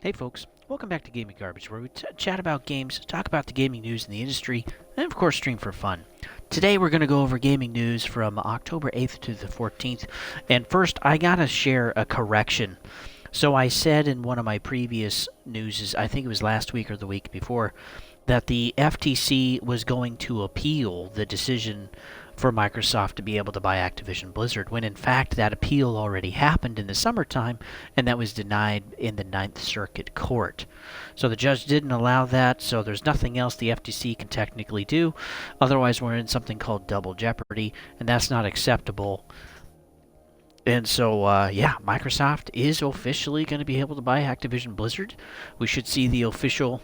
Hey folks, welcome back to Gaming Garbage, where we chat about games, talk about the gaming news in the industry, and of course stream for fun. Today we're going to go over gaming news from October 8th to the 14th, and first I gotta share a correction. So I said in one of my previous news, I think it was last week or the week before, that the FTC was going to appeal the decision for Microsoft to be able to buy Activision Blizzard, when in fact that appeal already happened in the summertime, and that was denied in the Ninth Circuit Court. So the judge didn't allow that, so there's nothing else the FTC can technically do. Otherwise, we're in something called double jeopardy, and that's not acceptable. And so, yeah, Microsoft is officially going to be able to buy Activision Blizzard. We should see the official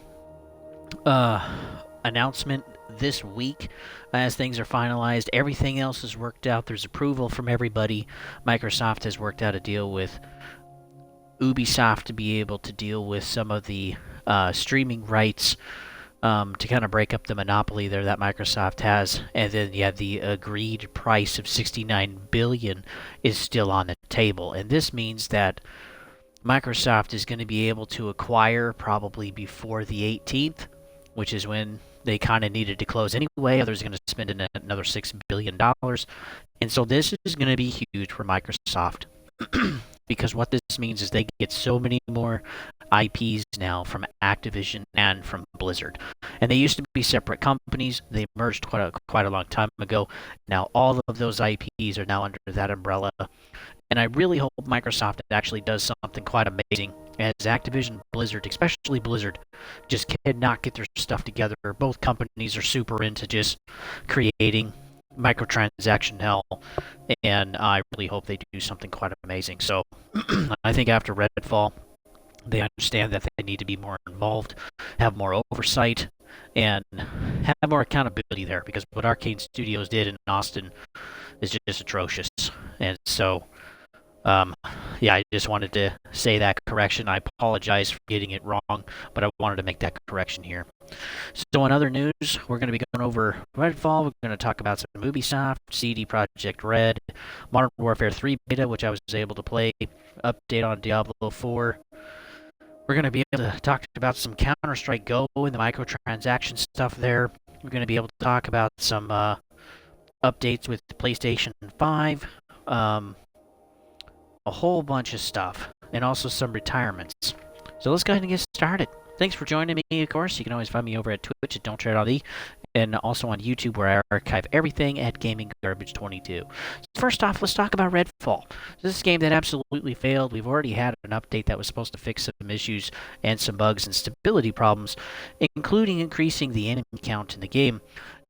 announcement this week as things are finalized. Everything else is worked out. There's approval from everybody. Microsoft has worked out a deal with Ubisoft to be able to deal with some of the streaming rights to kind of break up the monopoly there that Microsoft has. And then, yeah, the agreed price of $69 billion is still on the table. And this means that Microsoft is going to be able to acquire probably before the 18th, which is when they kind of needed to close anyway. Others are going to spend another $6 billion. And so this is going to be huge for Microsoft because what this means is they get so many more IPs now from Activision and from Blizzard. And they used to be separate companies. They merged quite a long time ago. Now all of those IPs are now under that umbrella. And I really hope Microsoft actually does something quite amazing, as Activision Blizzard, especially Blizzard, just cannot get their stuff together. Both companies are super into just creating microtransaction hell, and I really hope they do something quite amazing. So I think after RedFall, they understand that they need to be more involved, have more oversight, and have more accountability there, because what Arcane Studios did in Austin is just atrocious. And so yeah, I just wanted to say that correction. I apologize for getting it wrong, but I wanted to make that correction here. So in other news, we're going to be going over RedFall. We're going to talk about some Ubisoft, CD Projekt Red, Modern Warfare 3 Beta, which I was able to play, update on Diablo 4. We're going to be able to talk about some Counter-Strike Go and the microtransaction stuff there. We're going to be able to talk about some updates with the PlayStation 5, a whole bunch of stuff, and also some retirements. So let's go ahead and get started. Thanks for joining me, of course. You can always find me over at Twitch at Don'tTreadOnThe, and also on YouTube, where I archive everything at Gaming Garbage 22. First off, let's talk about RedFall. This is a game that absolutely failed. We've already had an update that was supposed to fix some issues and some bugs and stability problems, including increasing the enemy count in the game.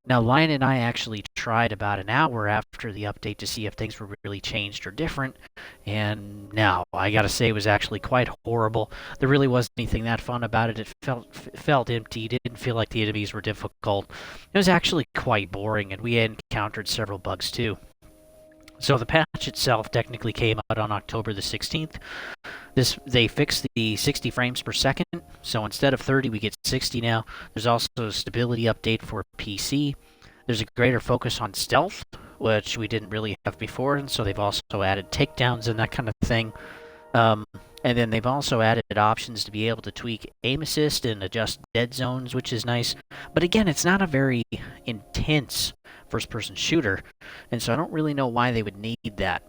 Now, Lion and I actually tried about an hour after the update to see if things were really changed or different, and no, I gotta say it was actually quite horrible. There really wasn't anything that fun about it. It felt empty. It didn't feel like the enemies were difficult. It was actually quite boring, and we encountered several bugs too. So the patch itself technically came out on October the 16th. They fixed the 60 frames per second, so instead of 30 we get 60 now. There's also a stability update for PC. There's a greater focus on stealth, which we didn't really have before, and so they've also added takedowns and that kind of thing. And then they've also added options to be able to tweak aim assist and adjust dead zones, which is nice. But again, it's not a very intense first-person shooter, and so I don't really know why they would need that.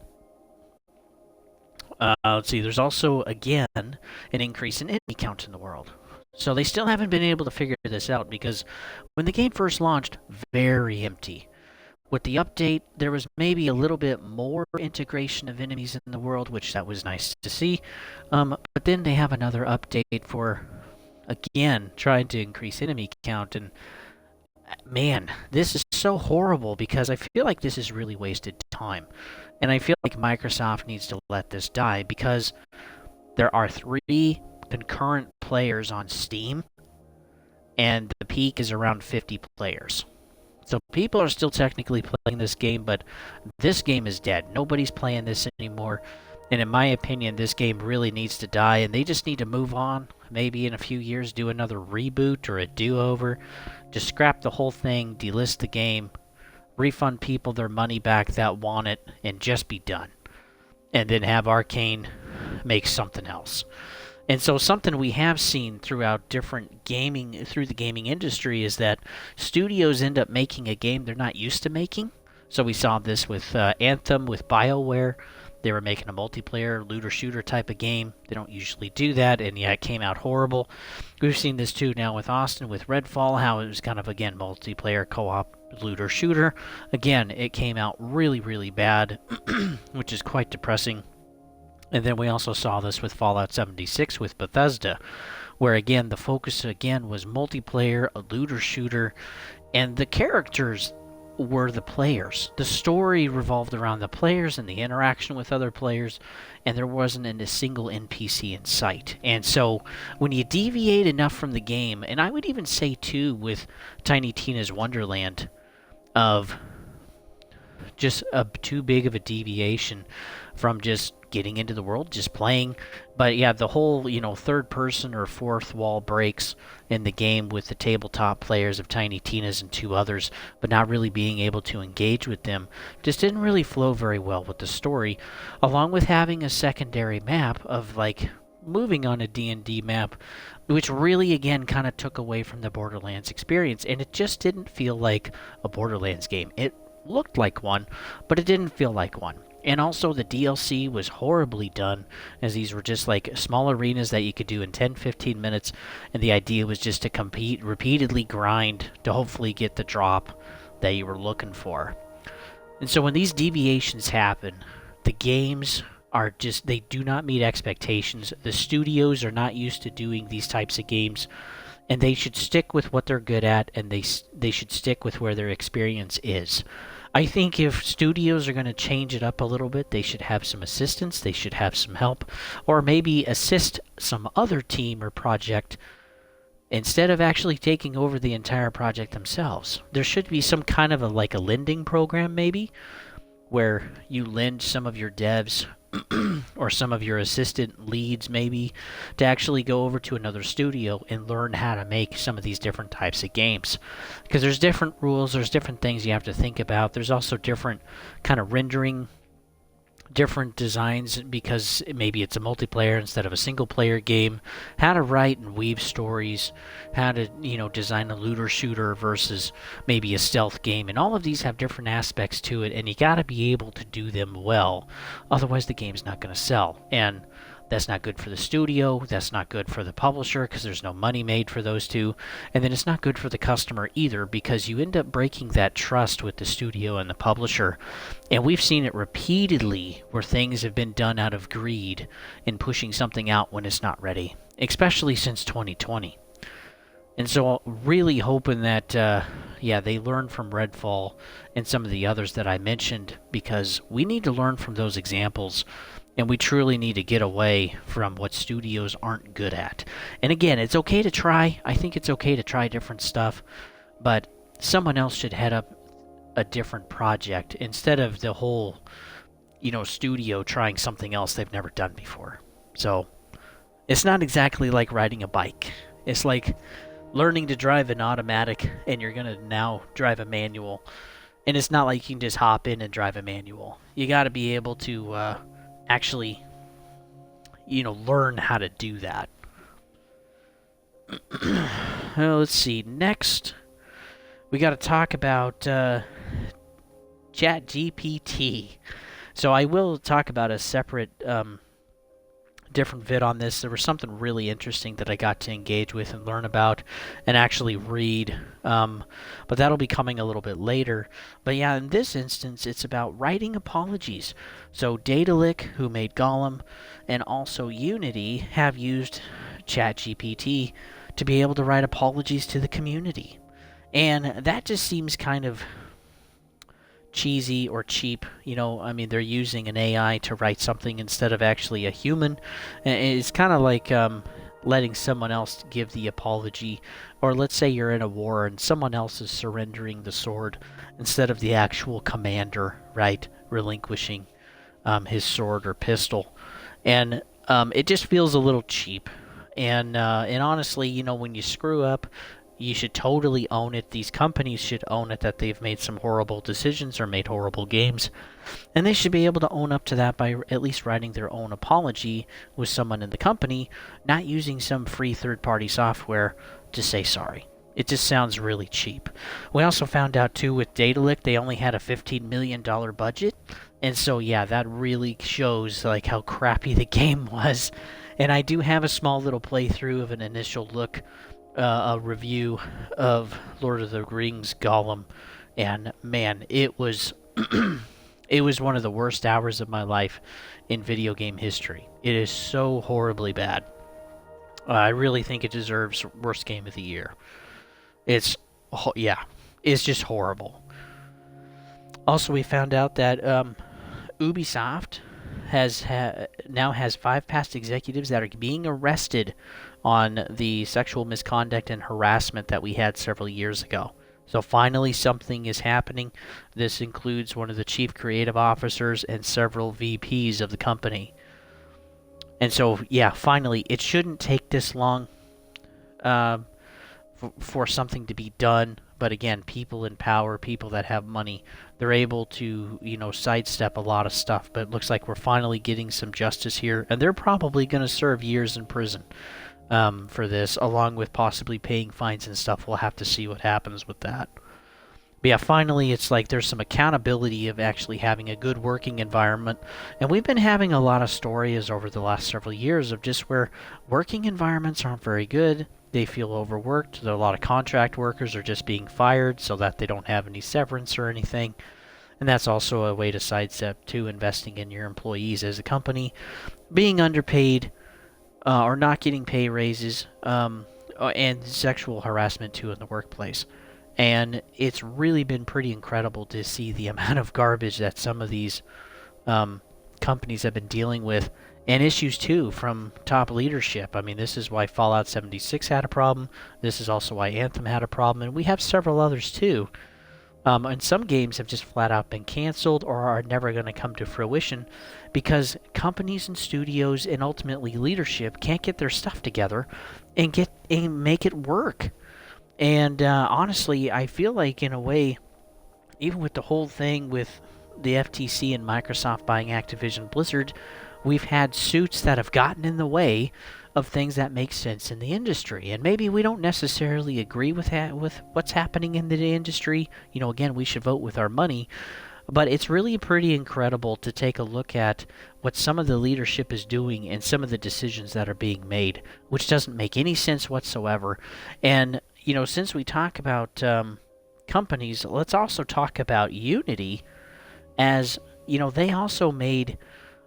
Let's see, there's also, again, an increase in enemy count in the world. So they still haven't been able to figure this out, because when the game first launched, very empty. With the update, there was maybe a little bit more integration of enemies in the world, which that was nice to see. But then they have another update for, again, trying to increase enemy count, and man, this is so horrible, because I feel like this is really wasted time. And I feel like Microsoft needs to let this die, because there are 3 concurrent players on Steam, and the peak is around 50 players. So people are still technically playing this game, but this game is dead. Nobody's playing this anymore. And in my opinion, this game really needs to die, and they just need to move on. Maybe in a few years do another reboot or a do-over. Just scrap the whole thing, delist the game, refund people their money back that want it, and just be done. And then have Arcane make something else. And so something we have seen throughout different gaming, through the gaming industry, is that studios end up making a game they're not used to making. So we saw this with Anthem, with BioWare. They were making a multiplayer looter shooter type of game. They don't usually do that, and yeah, it came out horrible. We've seen this too now with Austin, with RedFall, how it was kind of, again, multiplayer co-op looter shooter. Again, it came out really, really bad, which is quite depressing. And then we also saw this with Fallout 76 with Bethesda, where again, the focus again was multiplayer, a looter shooter, and the characters were the players. The story revolved around the players and the interaction with other players, and there wasn't a single NPC in sight. And so when you deviate enough from the game, and I would even say too with Tiny Tina's Wonderland, of just too big of a deviation from just getting into the world, just playing. But yeah, the whole, third person or fourth wall breaks in the game with the tabletop players of Tiny Tina's and two others, but not really being able to engage with them, just didn't really flow very well with the story, along with having a secondary map of like moving on a D&D map, which really again kind of took away from the Borderlands experience, and it just didn't feel like a Borderlands game. It looked like one, but it didn't feel like one. And also the DLC was horribly done, as these were just like small arenas that you could do in 10-15 minutes, and the idea was just to compete, repeatedly grind to hopefully get the drop that you were looking for. And so when these deviations happen, the games are just, they do not meet expectations. The studios are not used to doing these types of games, and they should stick with what they're good at, and they should stick with where their experience is. I think if studios are going to change it up a little bit, they should have some assistance, they should have some help, or maybe assist some other team or project instead of actually taking over the entire project themselves. There should be some kind of a lending program maybe, where you lend some of your devs or some of your assistant leads maybe to actually go over to another studio and learn how to make some of these different types of games. Because there's different rules, there's different things you have to think about. There's also different kind of rendering, different designs, because maybe it's a multiplayer instead of a single player game, how to write and weave stories, how to design a looter shooter versus maybe a stealth game, and all of these have different aspects to it, and you got to be able to do them well, otherwise the game's not going to sell. And that's not good for the studio, that's not good for the publisher because there's no money made for those two, and then it's not good for the customer either, because you end up breaking that trust with the studio and the publisher. And we've seen it repeatedly where things have been done out of greed in pushing something out when it's not ready, especially since 2020. And so really hoping that they learn from Redfall and some of the others that I mentioned, because we need to learn from those examples. And we truly need to get away from what studios aren't good at. And again, it's okay to try. I think it's okay to try different stuff. But someone else should head up a different project instead of the whole, studio trying something else they've never done before. So, it's not exactly like riding a bike. It's like learning to drive an automatic and you're going to now drive a manual. And it's not like you can just hop in and drive a manual. You got to be able to actually, learn how to do that. Well, let's see. Next, we got to talk about ChatGPT. So I will talk about a separate, different vid on this. There was something really interesting that I got to engage with and learn about and actually read. But that'll be coming a little bit later. But yeah, in this instance, it's about writing apologies. So Daedalic, who made Gollum, and also Unity have used ChatGPT to be able to write apologies to the community. And that just seems kind of cheesy or cheap. They're using an AI to write something instead of actually a human. And it's kind of like letting someone else give the apology. Or let's say you're in a war and someone else is surrendering the sword instead of the actual commander, right, relinquishing his sword or pistol. And it just feels a little cheap. And honestly, when you screw up, you should totally own it. These companies should own it that they've made some horrible decisions or made horrible games. And they should be able to own up to that by at least writing their own apology with someone in the company, not using some free third-party software to say sorry. It just sounds really cheap. We also found out, too, with Datalic, they only had a $15 million budget. And so, yeah, that really shows like how crappy the game was. And I do have a small little playthrough of an initial look, a review of Lord of the Rings Gollum. And, man, it was... It was one of the worst hours of my life in video game history. It is so horribly bad. I really think it deserves worst game of the year. It's just horrible. Also, we found out that Ubisoft now has 5 past executives that are being arrested on the sexual misconduct and harassment that we had several years ago. So finally something is happening. This includes one of the chief creative officers and several VPs of the company. And so, yeah, finally, it shouldn't take this long for something to be done. But again, people in power, people that have money, they're able to, sidestep a lot of stuff. But it looks like we're finally getting some justice here. And they're probably going to serve years in prison. For this, along with possibly paying fines and stuff. We'll have to see what happens with that. But yeah, finally, it's like there's some accountability of actually having a good working environment. And we've been having a lot of stories over the last several years of just where working environments aren't very good. They feel overworked. There are a lot of contract workers are just being fired so that they don't have any severance or anything. And that's also a way to sidestep to investing in your employees as a company. Being underpaid, or not getting pay raises, and sexual harassment too in the workplace. And it's really been pretty incredible to see the amount of garbage that some of these companies have been dealing with, and issues too from top leadership. I mean, this is why Fallout 76 had a problem. This is also why Anthem had a problem, and we have several others too. And some games have just flat out been canceled or are never going to come to fruition because companies and studios and ultimately leadership can't get their stuff together and make it work. And honestly, I feel like in a way, even with the whole thing with the FTC and Microsoft buying Activision Blizzard, we've had suits that have gotten in the way of things that make sense in the industry. And maybe we don't necessarily agree with what's happening in the industry. Again, we should vote with our money. But it's really pretty incredible to take a look at what some of the leadership is doing and some of the decisions that are being made, which doesn't make any sense whatsoever. And, since we talk about companies, let's also talk about Unity, as, they also made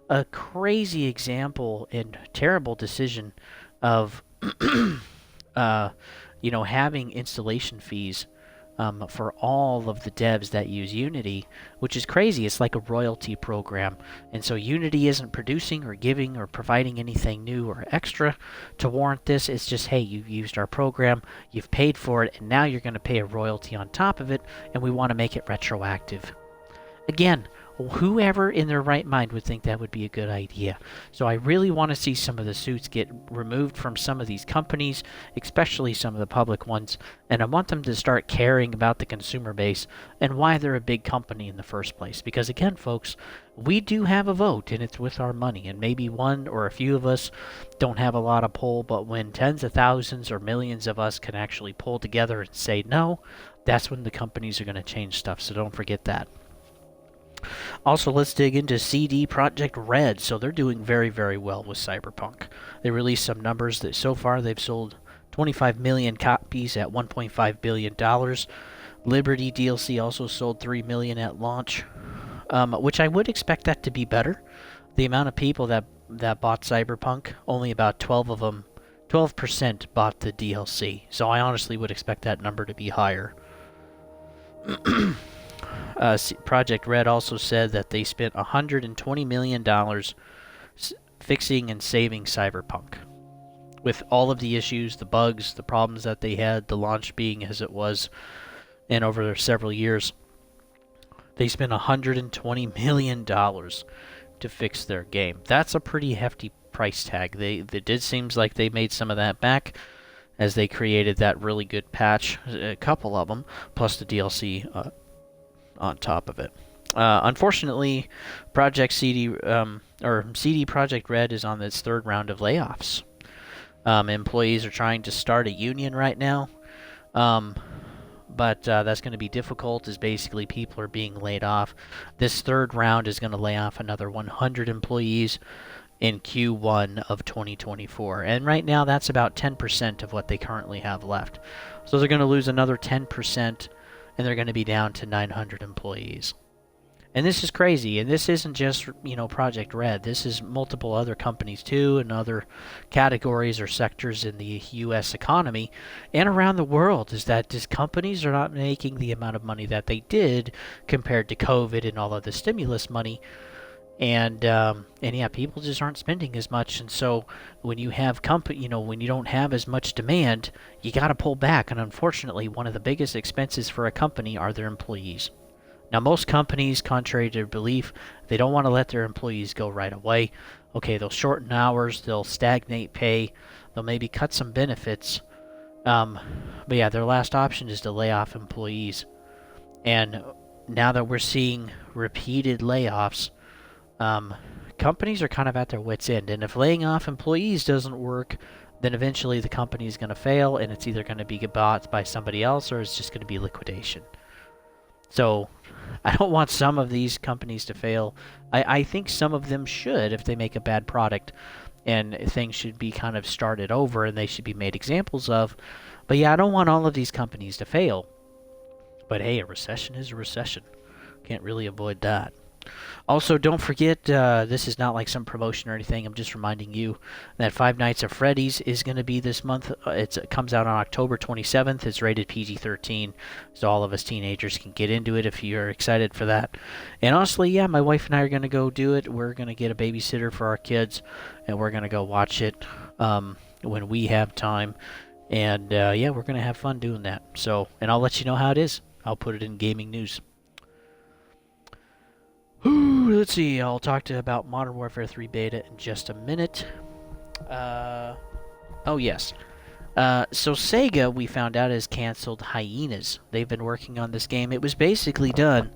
a crazy example and terrible decision of, having installation fees for all of the devs that use Unity, which is crazy. It's like a royalty program. And so Unity isn't producing or giving or providing anything new or extra to warrant this. It's just, hey, you've used our program, you've paid for it, and now you're going to pay a royalty on top of it, and we want to make it retroactive. Again, whoever in their right mind would think that would be a good idea. So I really want to see some of the suits get removed from some of these companies, especially some of the public ones, and I want them to start caring about the consumer base and why they're a big company in the first place. Because again, folks, we do have a vote, and it's with our money, and maybe one or a few of us don't have a lot of pull, but when tens of thousands or millions of us can actually pull together and say no, that's when the companies are going to change stuff, so don't forget that. Also, let's dig into CD Projekt Red. So they're doing very, very well with Cyberpunk. They released some numbers that so far they've sold 25 million copies at $1.5 billion. Liberty DLC also sold 3 million at launch, which I would expect that to be better. The amount of people that bought Cyberpunk, only about 12% bought the DLC. So I honestly would expect that number to be higher. Project Red also said that they spent $120 million fixing and saving Cyberpunk. With all of the issues, the bugs, the problems that they had, the launch being as it was, and over several years, they spent $120 million to fix their game. That's a pretty hefty price tag. It did seems like they made some of that back. as they created that really good patch, a couple of them, plus the DLC on top of it. Unfortunately, Project CD or CD Projekt Red is on its third round of layoffs. Employees are trying to start a union right now, but that's going to be difficult as basically people are being laid off. This third round is going to lay off another 100 employees in Q1 of 2024. And right now, that's about 10% of what they currently have left. So they're going to lose another 10%, and they're going to be down to 900 employees. And this is crazy, and this isn't just, Project Red. This is multiple other companies, too, and other categories or sectors in the U.S. economy and around the world, is that these companies are not making the amount of money that they did compared to COVID and all of the stimulus money. And yeah, people just aren't spending as much, and so when you have when you don't have as much demand, you got to pull back. And unfortunately, one of the biggest expenses for a company are their employees. Now, most companies, contrary to belief, they don't want to let their employees go right away. Okay, they'll shorten hours, they'll stagnate pay, they'll maybe cut some benefits. But yeah, their last option is to lay off employees. And now that we're seeing repeated layoffs, companies are kind of at their wits' end. And if laying off employees doesn't work, then eventually the company is going to fail, and it's either going to be bought by somebody else or it's just going to be liquidation. So I don't want some of these companies to fail. I think some of them should if they make a bad product, and things should be kind of started over and they should be made examples of. But yeah, I don't want all of these companies to fail. But hey, a recession is a recession. Can't really avoid that. Also, don't forget, this is not like some promotion or anything. I'm just reminding you that Five Nights at Freddy's is going to be this month. It comes out on October 27th. It's rated PG-13, so all of us teenagers can get into it if you're excited for that. And honestly, yeah, my wife and I are going to go do it. We're going to get a babysitter for our kids, and we're going to go watch it when we have time. And yeah, we're going to have fun doing that. So, and I'll let you know how it is. I'll put it in gaming news. Let's see, I'll talk about Modern Warfare 3 Beta in just a minute. Oh, yes. So Sega, we found out, has canceled Hyenas. They've been working on this game. It was basically done,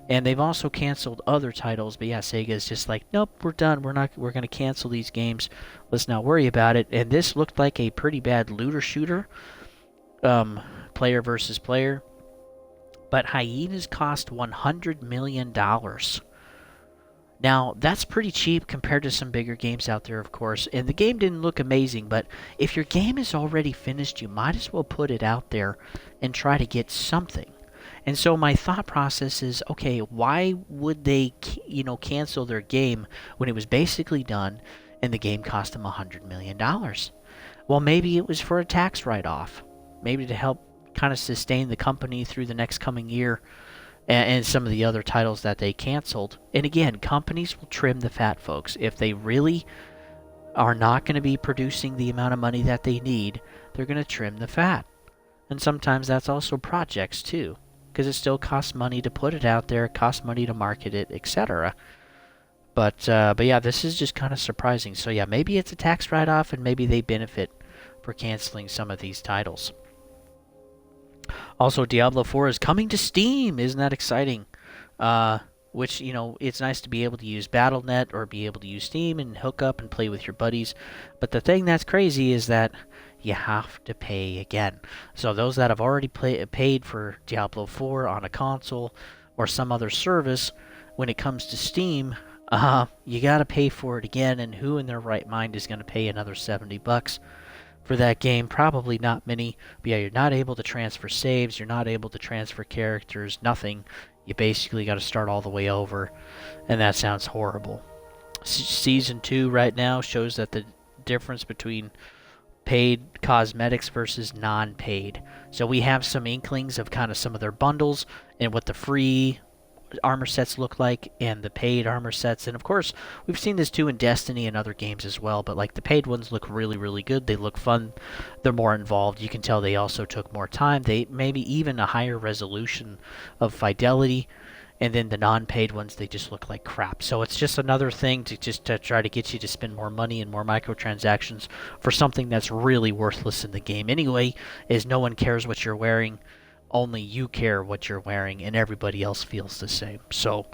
and they've also canceled other titles. But yeah, Sega's just like, nope, we're done. We're going to cancel these games. Let's not worry about it. And this looked like a pretty bad looter shooter, player versus player. But Hyenas cost $100 million. Now, that's pretty cheap compared to some bigger games out there, of course, and the game didn't look amazing, but if your game is already finished, you might as well put it out there and try to get something. And so my thought process is, okay, why would they, cancel their game when it was basically done and the game cost them $100 million? Well, maybe it was for a tax write-off, maybe to help kind of sustain the company through the next coming year, and some of the other titles that they canceled. And again, companies will trim the fat, folks. If they really are not going to be producing the amount of money that they need, they're going to trim the fat. And sometimes that's also projects too, because it still costs money to put it out there, it costs money to market it, etc. But yeah, this is just kind of surprising. So yeah, maybe it's a tax write-off, and maybe they benefit for canceling some of these titles. Also, Diablo 4 is coming to Steam. Isn't that exciting? Which, it's nice to be able to use Battle.net or be able to use Steam and hook up and play with your buddies. But the thing that's crazy is that you have to pay again. So those that have already paid for Diablo 4 on a console or some other service, when it comes to Steam, you got to pay for it again. And who in their right mind is going to pay another $70 for that game? Probably not many. But yeah, you're not able to transfer saves, you're not able to transfer characters, nothing. You basically got to start all the way over, and that sounds horrible. Season 2 right now shows that the difference between paid cosmetics versus non-paid. So we have some inklings of kind of some of their bundles and what the free armor sets look like and the paid armor sets. And of course, we've seen this too in Destiny and other games as well, but like the paid ones look really, really good. They look fun. They're more involved. You can tell they also took more time. They maybe even a higher resolution of fidelity. and then the non-paid ones, they just look like crap. So it's just another thing to try to get you to spend more money and more microtransactions for something that's really worthless in the game anyway, is no one cares what you're wearing, only you care what you're wearing, and everybody else feels the same. So,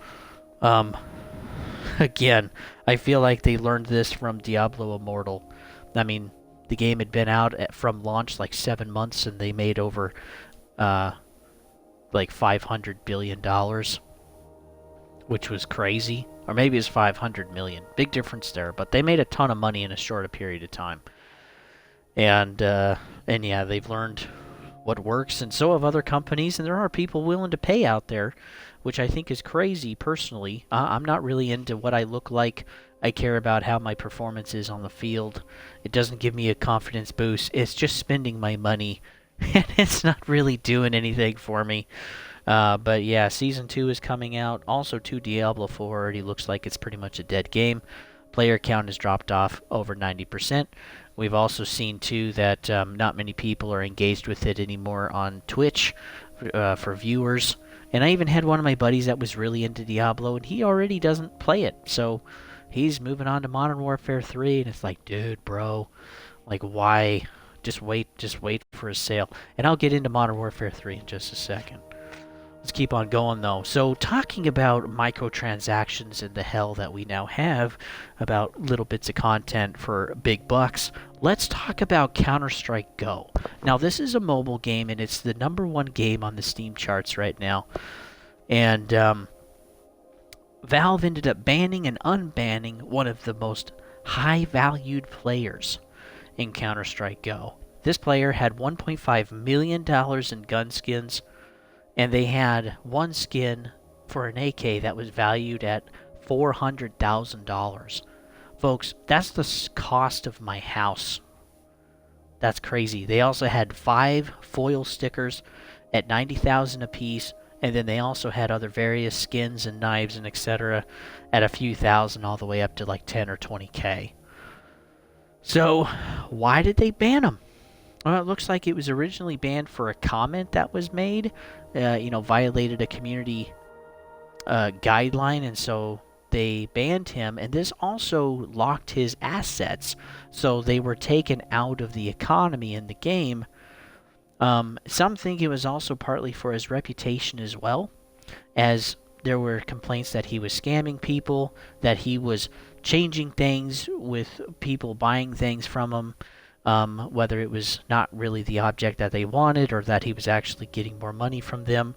again, I feel like they learned this from Diablo Immortal. I mean, the game had been out from launch like 7 months, and they made over like $500 billion, which was crazy. Or maybe it's 500 million. Big difference there, but they made a ton of money in a short period of time. And yeah, they've learned what works, and so have other companies, and there are people willing to pay out there, which I think is crazy personally. I'm not really into what I look like. I care about how my performance is on the field. It doesn't give me a confidence boost. It's just spending my money, and it's not really doing anything for me. But yeah, Season 2 is coming out. Also, Diablo 4 already looks like it's pretty much a dead game. Player count has dropped off over 90%. We've also seen, too, that not many people are engaged with it anymore on Twitch for viewers. And I even had one of my buddies that was really into Diablo, and he already doesn't play it. So he's moving on to Modern Warfare 3, and it's like, dude, bro, like, why? Just wait for a sale. And I'll get into Modern Warfare 3 in just a second. Let's keep on going, though. So, talking about microtransactions and the hell that we now have about little bits of content for big bucks, let's talk about Counter-Strike Go. Now, this is a mobile game, and it's the #1 game on the Steam charts right now. And Valve ended up banning and unbanning one of the most high-valued players in Counter-Strike Go. This player had $1.5 million in gun skins, and they had one skin for an AK that was valued at $400,000. Folks, that's the cost of my house. That's crazy. They also had 5 foil stickers at $90,000 apiece, and then they also had other various skins and knives and etc. at a few thousand, all the way up to like 10 or 20K. So, why did they ban them? Well, it looks like it was originally banned for a comment that was made, violated a community guideline, and so they banned him, and this also locked his assets, so they were taken out of the economy in the game. Some think it was also partly for his reputation as well, as there were complaints that he was scamming people, that he was changing things with people buying things from him, whether it was not really the object that they wanted or that he was actually getting more money from them.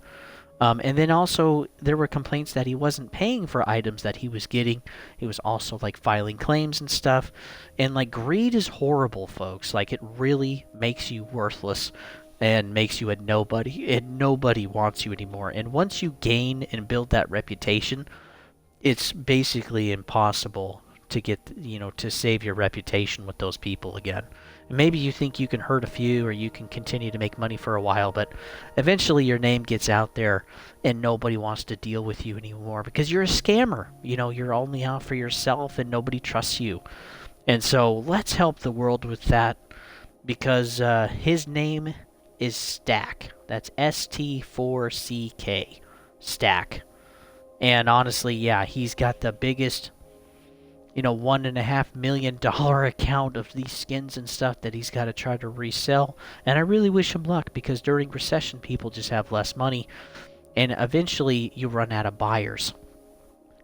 And then also there were complaints that he wasn't paying for items that he was getting. He was also like filing claims and stuff. And like greed is horrible, folks. Like it really makes you worthless and makes you a nobody, and nobody wants you anymore. And once you gain and build that reputation, it's basically impossible to get, to save your reputation with those people again. And maybe you think you can hurt a few or you can continue to make money for a while, but eventually your name gets out there and nobody wants to deal with you anymore because you're a scammer. You're only out for yourself and nobody trusts you. And so let's help the world with that, because his name is Stack. That's ST4CK. Stack. And honestly, yeah, he's got the biggest, $1.5 million account of these skins and stuff that he's got to try to resell. And I really wish him luck, because during recession, people just have less money. And eventually, you run out of buyers.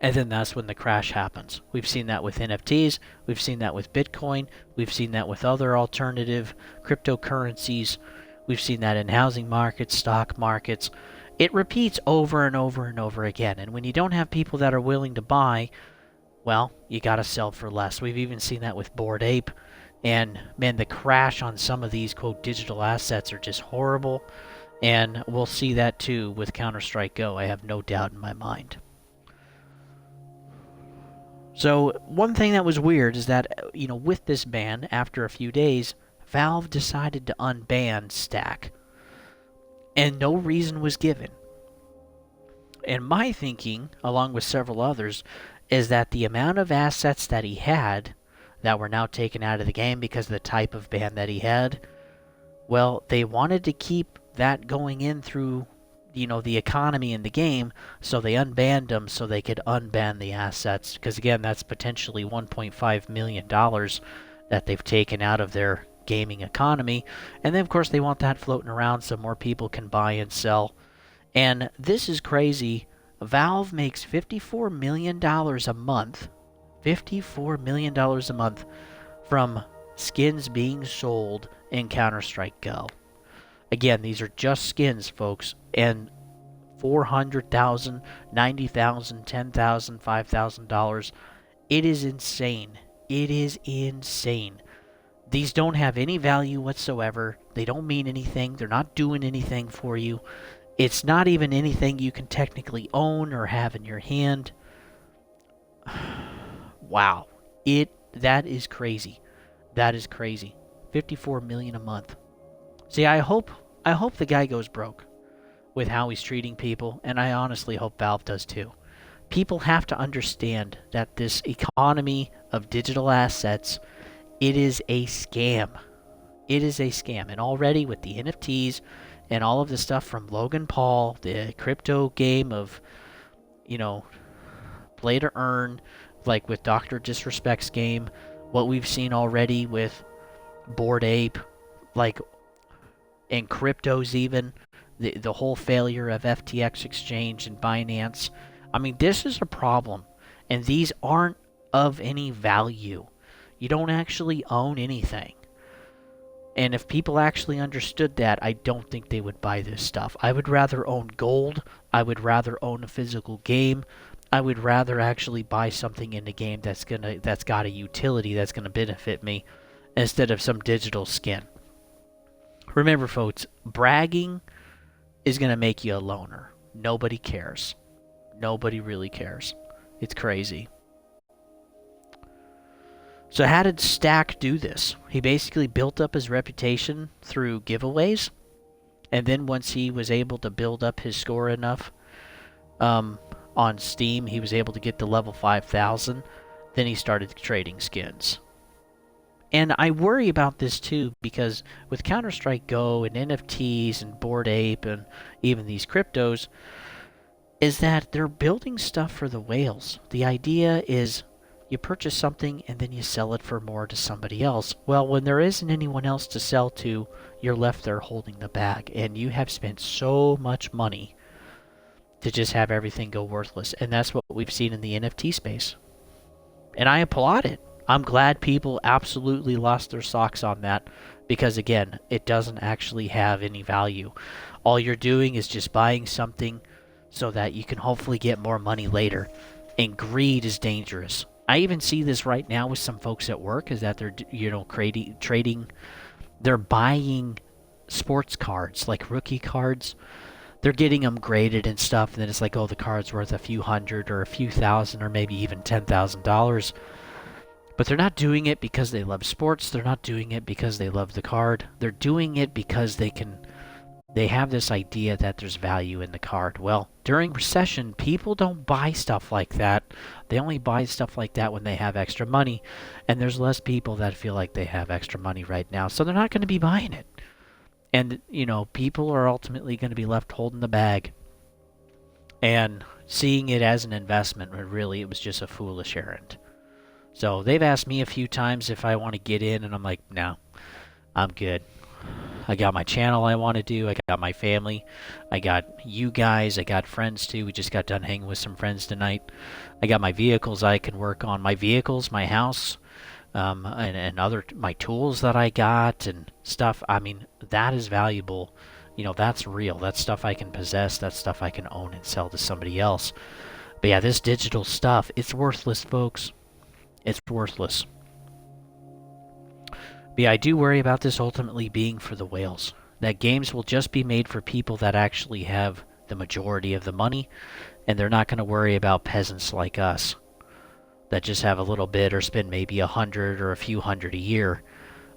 And then that's when the crash happens. We've seen that with NFTs. We've seen that with Bitcoin. We've seen that with other alternative cryptocurrencies. We've seen that in housing markets, stock markets. It repeats over and over and over again. And when you don't have people that are willing to buy, well, you gotta sell for less. We've even seen that with Bored Ape. And man, the crash on some of these, quote, digital assets are just horrible. And we'll see that too with Counter-Strike Go. I have no doubt in my mind. So one thing that was weird is that, with this ban, after a few days, Valve decided to unban Stack. And no reason was given. And my thinking, along with several others, is that the amount of assets that he had that were now taken out of the game because of the type of ban that he had, well, they wanted to keep that going in through, the economy in the game, so they unbanned them so they could unban the assets. Because again, that's potentially $1.5 million that they've taken out of their gaming economy. And then, of course, they want that floating around so more people can buy and sell. And this is crazy. Valve makes $54 million a month. $54 million a month from skins being sold in Counter-Strike Go. Again, these are just skins, folks, and $400,000, $90,000, $10,000, $5,000. It is insane. It is insane. These don't have any value whatsoever. They don't mean anything. They're not doing anything for you. It's not even anything you can technically own or have in your hand. Wow. That is crazy. That is crazy. $54 million a month. See, I hope the guy goes broke with how he's treating people, and I honestly hope Valve does too. People have to understand that this economy of digital assets, it is a scam. It is a scam. And already with the NFTs and all of the stuff from Logan Paul, the crypto game of, play to earn, like with Dr. Disrespect's game, what we've seen already with Bored Ape, like, and cryptos even, the whole failure of FTX Exchange and Binance. I mean, this is a problem, and these aren't of any value. You don't actually own anything. And if people actually understood that, I don't think they would buy this stuff. I would rather own gold. I would rather own a physical game. I would rather actually buy something in the game that's got a utility that's gonna benefit me, instead of some digital skin. Remember, folks, bragging is gonna make you a loner. Nobody cares. Nobody really cares. It's crazy. So how did Stack do this? He basically built up his reputation through giveaways, and then once he was able to build up his score enough on Steam, he was able to get to level 5,000. Then he started trading skins. And I worry about this too, because with Counter-Strike Go and NFTs and Bored Ape and even these cryptos, is that they're building stuff for the whales. The idea is you purchase something and then you sell it for more to somebody else. Well, when there isn't anyone else to sell to, you're left there holding the bag, and you have spent so much money to just have everything go worthless. And that's what we've seen in the NFT space. And I applaud it. I'm glad people absolutely lost their socks on that, because again, it doesn't actually have any value. All you're doing is just buying something so that you can hopefully get more money later. And greed is dangerous. I even see this right now with some folks at work, is that they're trading, they're buying sports cards, like rookie cards. They're getting them graded and stuff, and then it's like, oh, the card's worth a few hundred or a few thousand or maybe even $10,000. But they're not doing it because they love sports. They're not doing it because they love the card. They're doing it because they have this idea that there's value in the card. Well, during recession, people don't buy stuff like that. They only buy stuff like that when they have extra money, and there's less people that feel like they have extra money right now, so they're not going to be buying it. And, people are ultimately going to be left holding the bag and seeing it as an investment, when really it was just a foolish errand. So they've asked me a few times if I want to get in, and I'm like, no, I'm good. I got my channel I want to do. I got my family. I got you guys. I got friends too. We just got done hanging with some friends tonight. I got my vehicles I can work on. My vehicles, my house, and other my tools that I got and stuff. I mean, that is valuable. That's real. That's stuff I can possess. That's stuff I can own and sell to somebody else. But yeah, this digital stuff, it's worthless, folks. It's worthless. But yeah, I do worry about this ultimately being for the whales. That games will just be made for people that actually have the majority of the money, and they're not going to worry about peasants like us that just have a little bit or spend maybe $100 or a few hundred a year.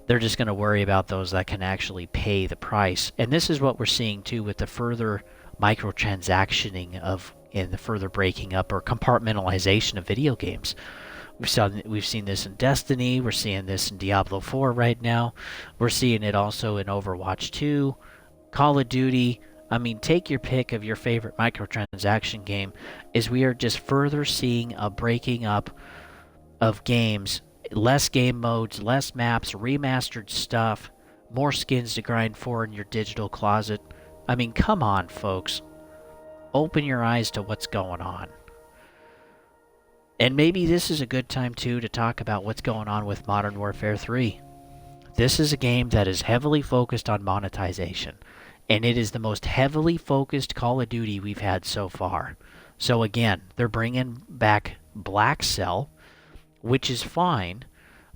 They're just going to worry about those that can actually pay the price. And this is what we're seeing too with the further microtransactioning and the further breaking up or compartmentalization of video games. We've seen this in Destiny. We're seeing this in Diablo 4 right now. We're seeing it also in Overwatch 2, Call of Duty. I mean, take your pick of your favorite microtransaction game, as we are just further seeing a breaking up of games. Less game modes, less maps, remastered stuff, more skins to grind for in your digital closet. I mean, come on, folks. Open your eyes to what's going on. And maybe this is a good time, too, to talk about what's going on with Modern Warfare 3. This is a game that is heavily focused on monetization. And it is the most heavily focused Call of Duty we've had so far. So again, they're bringing back Black Cell, which is fine.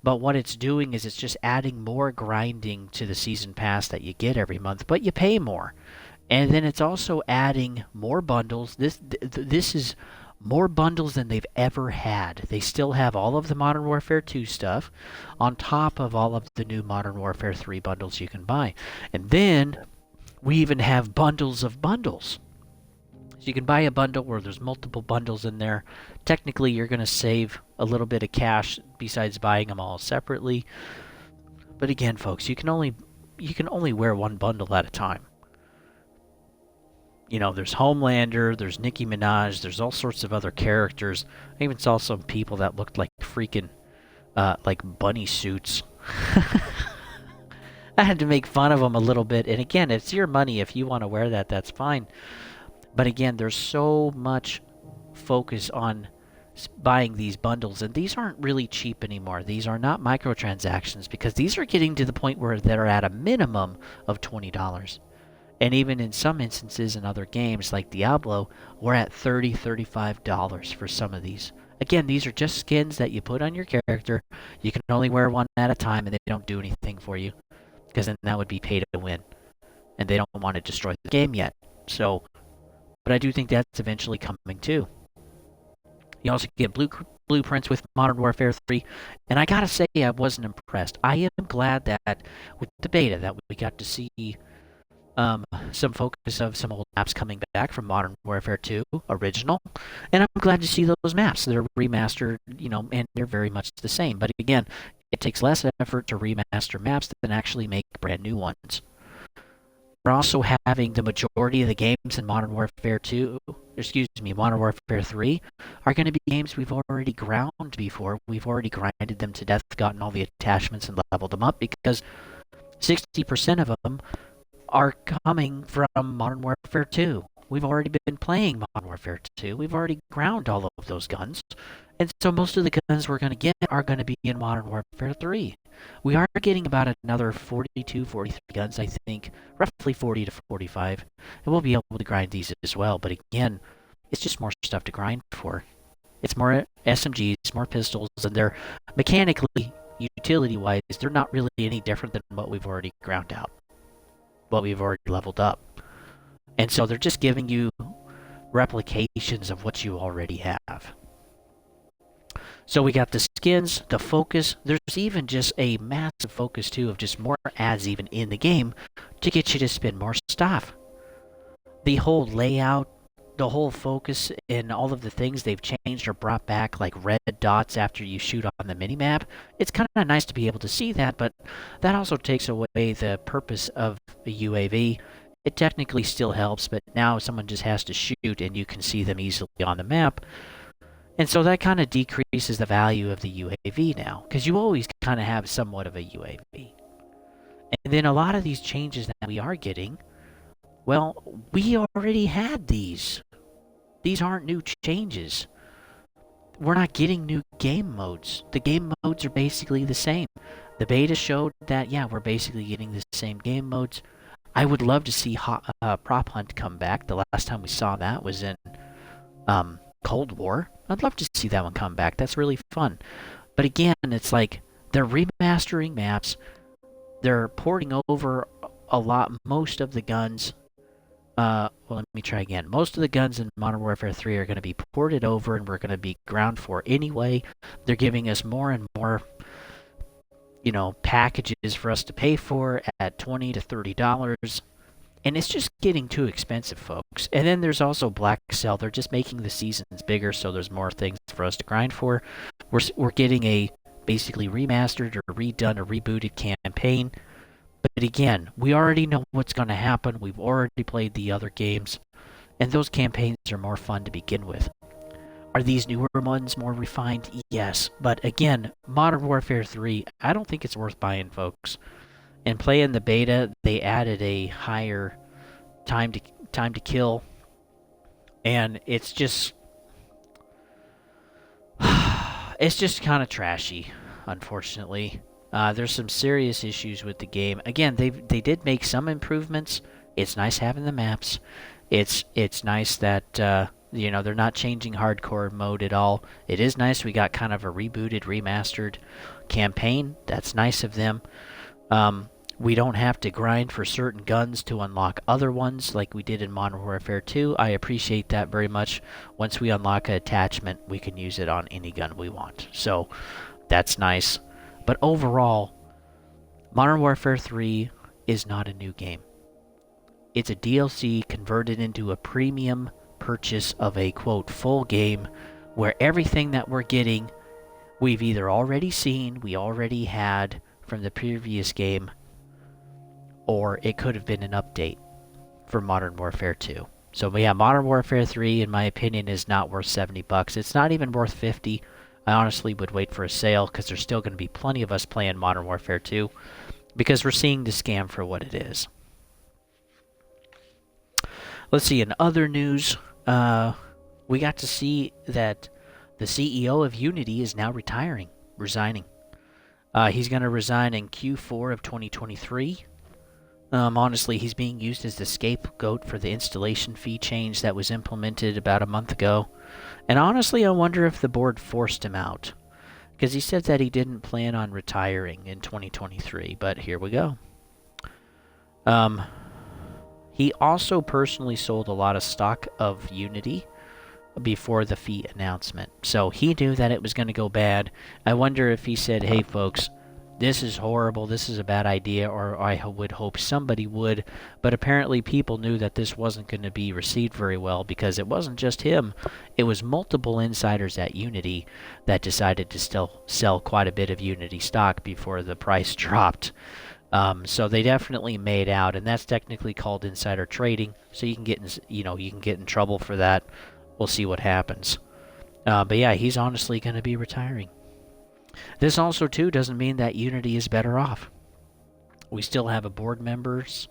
But what it's doing is it's just adding more grinding to the season pass that you get every month, but you pay more. And then it's also adding more bundles. This is more bundles than they've ever had. They still have all of the Modern Warfare 2 stuff on top of all of the new Modern Warfare 3 bundles you can buy. And then we even have bundles of bundles. So you can buy a bundle where there's multiple bundles in there. Technically, you're going to save a little bit of cash besides buying them all separately. But again, folks, you can only wear one bundle at a time. You know, there's Homelander, there's Nicki Minaj, there's all sorts of other characters. I even saw some people that looked like freaking, like bunny suits. I had to make fun of them a little bit. And again, it's your money. If you want to wear that, that's fine. But again, there's so much focus on buying these bundles, and these aren't really cheap anymore. These are not microtransactions, because these are getting to the point where they're at a minimum of $20. And even in some instances in other games like Diablo, we're at $30, $35 for some of these. Again, these are just skins that you put on your character. You can only wear one at a time, and they don't do anything for you, because then that would be pay to win. And they don't want to destroy the game yet. So, but I do think that's eventually coming too. You also get blueprints with Modern Warfare 3. And I gotta say, I wasn't impressed. I am glad that with the beta that we got to see some focus of some old maps coming back from Modern Warfare 2 original. And I'm glad to see those maps. They're remastered, you know, and they're very much the same. But again, it takes less effort to remaster maps than actually make brand new ones. We're also having the majority of the games in Modern Warfare 3 are going to be games we've already ground before. We've already grinded them to death, gotten all the attachments and leveled them up, because 60% of them are coming from Modern Warfare 2. We've already been playing Modern Warfare 2. We've already ground all of those guns. And so most of the guns we're going to get are going to be in Modern Warfare 3. We are getting about another 42, 43 guns, I think. Roughly 40 to 45. And we'll be able to grind these as well. But again, it's just more stuff to grind for. It's more SMGs, more pistols, and they're mechanically, utility-wise, they're not really any different than what we've already ground out. What we've already leveled up. And so they're just giving you replications of what you already have. So we got the skins, the focus. There's even just a massive focus, too, of just more ads even in the game to get you to spend more stuff. The whole layout, the whole focus, and all of the things they've changed or brought back, like red dots after you shoot on the minimap. It's kind of nice to be able to see that, but that also takes away the purpose of a UAV. It technically still helps, but now someone just has to shoot and you can see them easily on the map. And so that kind of decreases the value of the UAV now, because you always kind of have somewhat of a UAV. And then a lot of these changes that we are getting, well, we already had these. These aren't new changes. We're not getting new game modes. The game modes are basically the same. The beta showed that, yeah, we're basically getting the same game modes. I would love to see Prop Hunt come back. The last time we saw that was in Cold War. I'd love to see that one come back. That's really fun. But again, it's like they're remastering maps. They're porting over most of the guns. Well, let me try again. Most of the guns in Modern Warfare 3 are going to be ported over and we're going to be ground for anyway. They're giving us more and more, you know, packages for us to pay for at $20 to $30. And it's just getting too expensive, folks. And then there's also Black Cell. They're just making the seasons bigger, so there's more things for us to grind for. We're getting a basically remastered or redone or rebooted campaign. But again, we already know what's going to happen. We've already played the other games, and those campaigns are more fun to begin with. Are these newer ones more refined? Yes. But again, Modern Warfare 3, I don't think it's worth buying, folks. And playing the beta, they added a higher time to kill, and it's just kind of trashy, unfortunately. There's some serious issues with the game. Again, they did make some improvements. It's nice having the maps. It's nice that they're not changing hardcore mode at all. It is nice we got kind of a rebooted, remastered campaign. That's nice of them. We don't have to grind for certain guns to unlock other ones like we did in Modern Warfare 2. I appreciate that very much. Once we unlock an attachment, we can use it on any gun we want. So that's nice. But overall, Modern Warfare 3 is not a new game. It's a DLC converted into a premium purchase of a, quote, full game where everything that we're getting, we've either already seen, we already had from the previous game, or it could have been an update for Modern Warfare 2. So yeah, Modern Warfare 3, in my opinion, is not worth $70. It's not even worth $50. I honestly would wait for a sale, because there's still going to be plenty of us playing Modern Warfare 2, because we're seeing the scam for what it is. Let's see, in other news, we got to see that the CEO of Unity is now resigning. He's going to resign in Q4 of 2023. Honestly, he's being used as the scapegoat for the installation fee change that was implemented about a month ago. And honestly, I wonder if the board forced him out, because he said that he didn't plan on retiring in 2023, but here we go. He also personally sold a lot of stock of Unity before the fee announcement, so he knew that it was going to go bad. I wonder if he said, hey folks, this is horrible, this is a bad idea, or I would hope somebody would, but apparently people knew that this wasn't going to be received very well, because it wasn't just him, it was multiple insiders at Unity that decided to still sell quite a bit of Unity stock before the price dropped. So they definitely made out, and that's technically called insider trading, so you can get in trouble for that. We'll see what happens. But yeah, he's honestly going to be retiring. This also, too, doesn't mean that Unity is better off. We still have board members.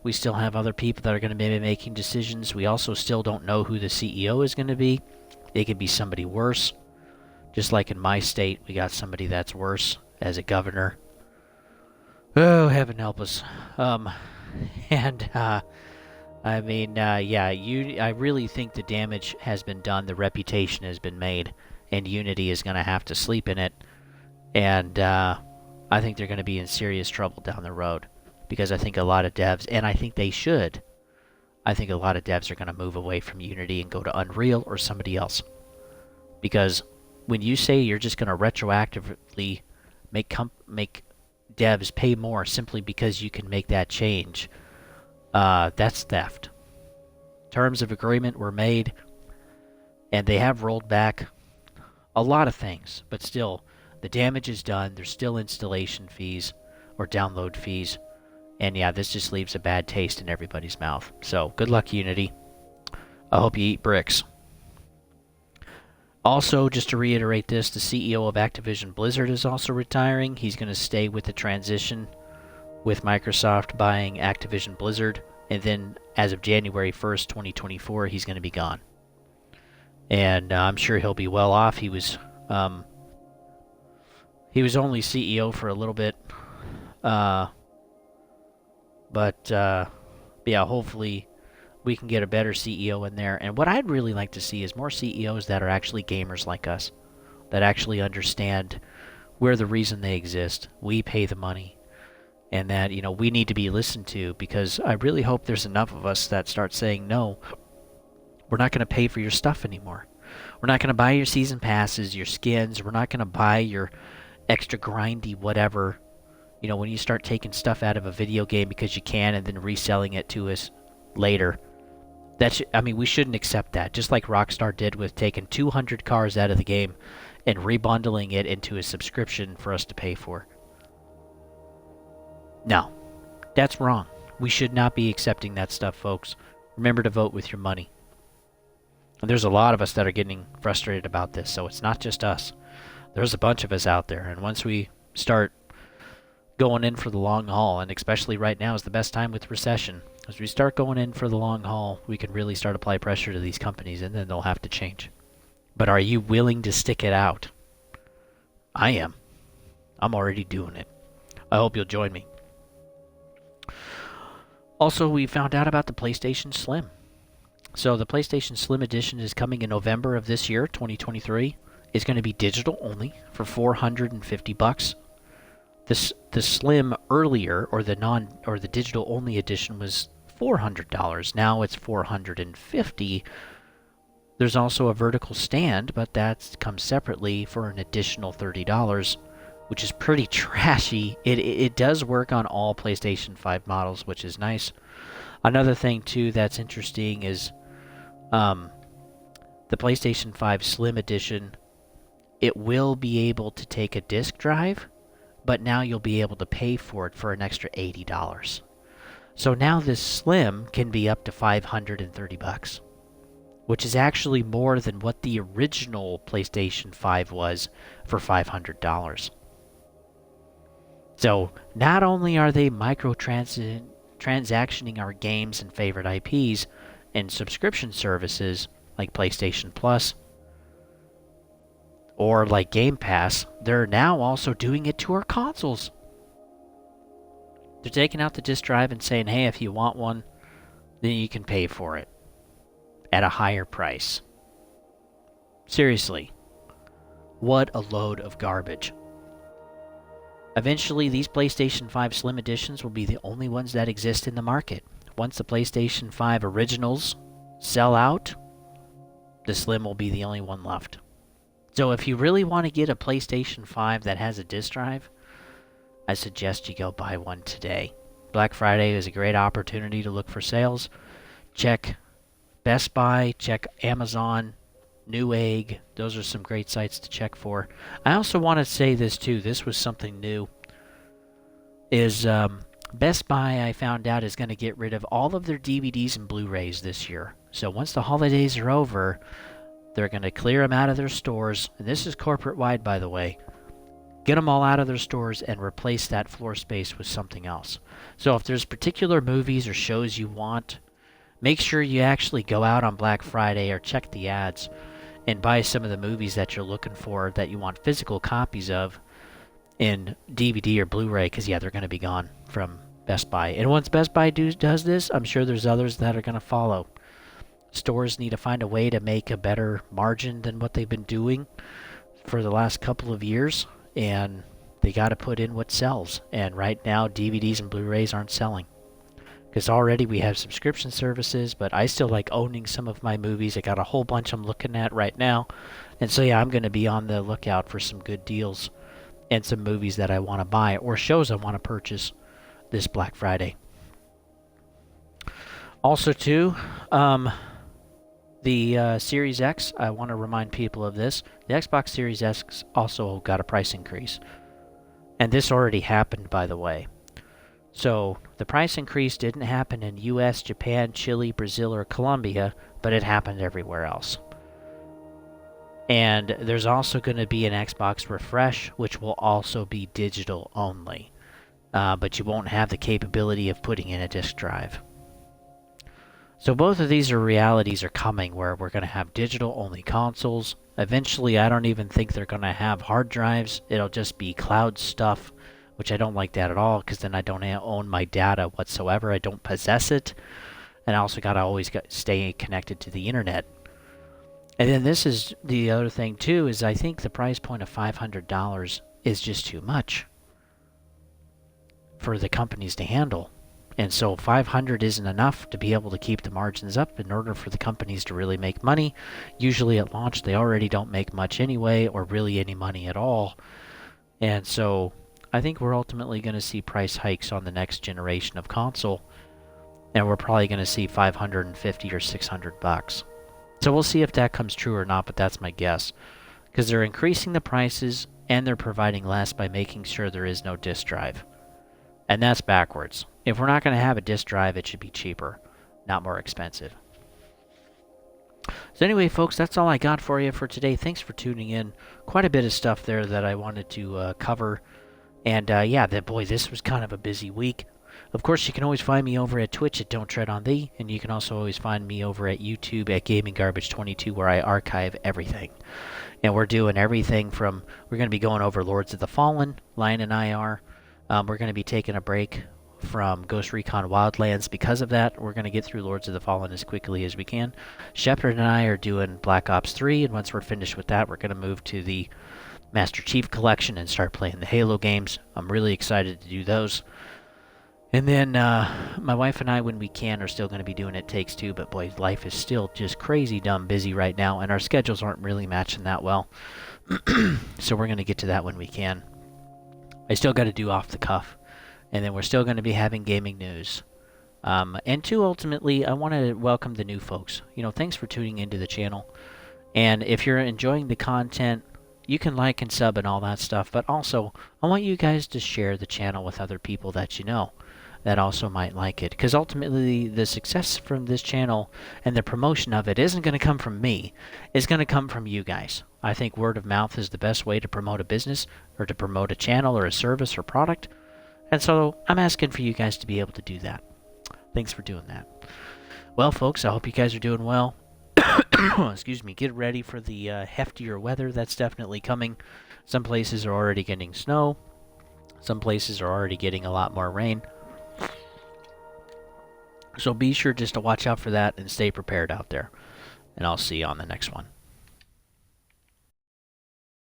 We still have other people that are going to be making decisions. We also still don't know who the CEO is going to be. It could be somebody worse. Just like in my state, we got somebody that's worse as a governor. Oh, heaven help us. I really think the damage has been done. The reputation has been made, and Unity is going to have to sleep in it. And I think they're going to be in serious trouble down the road, because I think a lot of devs, and I think they should, I think a lot of devs are going to move away from Unity and go to Unreal or somebody else. Because when you say you're just going to retroactively make devs pay more simply because you can make that change, that's theft. Terms of agreement were made, and they have rolled back a lot of things, but still, the damage is done. There's still installation fees or download fees, and yeah, this just leaves a bad taste in everybody's mouth. So good luck, Unity. I hope you eat bricks. Also, just to reiterate this, the CEO of Activision Blizzard is also retiring. He's going to stay with the transition with Microsoft buying Activision Blizzard, and then as of January 1st, 2024, he's going to be gone. And I'm sure he'll be well off. He was only CEO for a little bit, but yeah, hopefully we can get a better CEO in there. And what I'd really like to see is more CEOs that are actually gamers like us, that actually understand we're the reason they exist. We pay the money, and that, we need to be listened to, because I really hope there's enough of us that start saying, no, we're not going to pay for your stuff anymore. We're not going to buy your season passes, your skins. We're not going to buy your extra grindy whatever. When you start taking stuff out of a video game because you can and then reselling it to us later, we shouldn't accept that. Just like Rockstar did with taking 200 cars out of the game and rebundling it into a subscription for us to pay for. No. That's wrong. We should not be accepting that stuff, folks. Remember to vote with your money. And there's a lot of us that are getting frustrated about this, so it's not just us. There's a bunch of us out there, and once we start going in for the long haul, and especially right now is the best time with recession, as we start going in for the long haul, we can really start apply pressure to these companies, and then they'll have to change. But are you willing to stick it out? I am. I'm already doing it. I hope you'll join me. Also, we found out about the PlayStation Slim. So the PlayStation Slim Edition is coming in November of this year, 2023. It's going to be digital only for $450. The Slim earlier, or the digital only edition, was $400. Now it's $450. There's also a vertical stand, but that comes separately for an additional $30, which is pretty trashy. It does work on all PlayStation 5 models, which is nice. Another thing too that's interesting is the PlayStation 5 Slim Edition. It will be able to take a disk drive, but now you'll be able to pay for it for an extra $80. So now this Slim can be up to $530, which is actually more than what the original PlayStation 5 was for $500. So not only are they transactioning our games and favorite IPs and subscription services like PlayStation Plus or like Game Pass, they're now also doing it to our consoles. They're taking out the disc drive and saying, hey, if you want one, then you can pay for it at a higher price. Seriously, what a load of garbage. Eventually, these PlayStation 5 Slim Editions will be the only ones that exist in the market. Once the PlayStation 5 originals sell out, the Slim will be the only one left. So if you really want to get a PlayStation 5 that has a disc drive, I suggest you go buy one today. Black Friday is a great opportunity to look for sales. Check Best Buy, check Amazon, Newegg. Those are some great sites to check for. I also want to say this too. This was something new. Best Buy, I found out, is going to get rid of all of their DVDs and Blu-rays this year. So once the holidays are over, they're going to clear them out of their stores. And this is corporate-wide, by the way. Get them all out of their stores and replace that floor space with something else. So if there's particular movies or shows you want, make sure you actually go out on Black Friday or check the ads and buy some of the movies that you're looking for that you want physical copies of in DVD or Blu-ray, because yeah, they're going to be gone from Best Buy. And once Best Buy does this, I'm sure there's others that are going to follow. Stores need to find a way to make a better margin than what they've been doing for the last couple of years, and they got to put in what sells. And right now, DVDs and Blu-rays aren't selling. Because already we have subscription services, but I still like owning some of my movies. I got a whole bunch I'm looking at right now. And so yeah, I'm going to be on the lookout for some good deals and some movies that I want to buy or shows I want to purchase this Black Friday. Also too, the Series X, I want to remind people of this. The Xbox Series X also got a price increase. And this already happened, by the way. So the price increase didn't happen in US, Japan, Chile, Brazil, or Colombia, but it happened everywhere else. And there's also going to be an Xbox Refresh, which will also be digital only. But you won't have the capability of putting in a disk drive. So both of these realities are coming, where we're going to have digital only consoles. Eventually, I don't even think they're going to have hard drives. It'll just be cloud stuff, which I don't like that at all, because then I don't own my data whatsoever. I don't possess it. And I also got to always stay connected to the internet. And then this is the other thing too, is I think the price point of $500 is just too much for the companies to handle. And so $500 isn't enough to be able to keep the margins up in order for the companies to really make money. Usually at launch they already don't make much anyway, or really any money at all. And so I think we're ultimately going to see price hikes on the next generation of console, and we're probably going to see $550 or $600. So we'll see if that comes true or not, but that's my guess. Because they're increasing the prices, and they're providing less by making sure there is no disk drive. And that's backwards. If we're not going to have a disk drive, it should be cheaper, not more expensive. So anyway, folks, that's all I got for you for today. Thanks for tuning in. Quite a bit of stuff there that I wanted to cover. And yeah, boy, this was kind of a busy week. Of course, you can always find me over at Twitch at Don't Tread on Thee, and you can also always find me over at YouTube at Gaming Garbage 22, where I archive everything. And we're doing everything from, we're going to be going over Lords of the Fallen, Lion and I are. We're going to be taking a break from Ghost Recon Wildlands. Because of that, we're going to get through Lords of the Fallen as quickly as we can. Shepard and I are doing Black Ops 3, and once we're finished with that, we're going to move to the Master Chief Collection and start playing the Halo games. I'm really excited to do those. And then my wife and I, when we can, are still going to be doing It Takes Two, but boy, life is still just crazy dumb busy right now, and our schedules aren't really matching that well. So we're going to get to that when we can. I still got to do Off the Cuff, and then we're still going to be having gaming news. And two, ultimately, I want to welcome the new folks. You know, thanks for tuning into the channel. And if you're enjoying the content, you can like and sub and all that stuff, but also, I want you guys to share the channel with other people that you know that also might like it, because ultimately the success from this channel and the promotion of it isn't going to come from me. It's going to come from you guys. I think word of mouth is the best way to promote a business or to promote a channel or a service or product, and so I'm asking for you guys to be able to do that. Thanks for doing that. Well, folks, I hope you guys are doing well. Excuse me. Get ready for the heftier weather that's definitely coming. Some places are already getting snow. Some places are already getting a lot more rain. So be sure just to watch out for that and stay prepared out there. And I'll see you on the next one.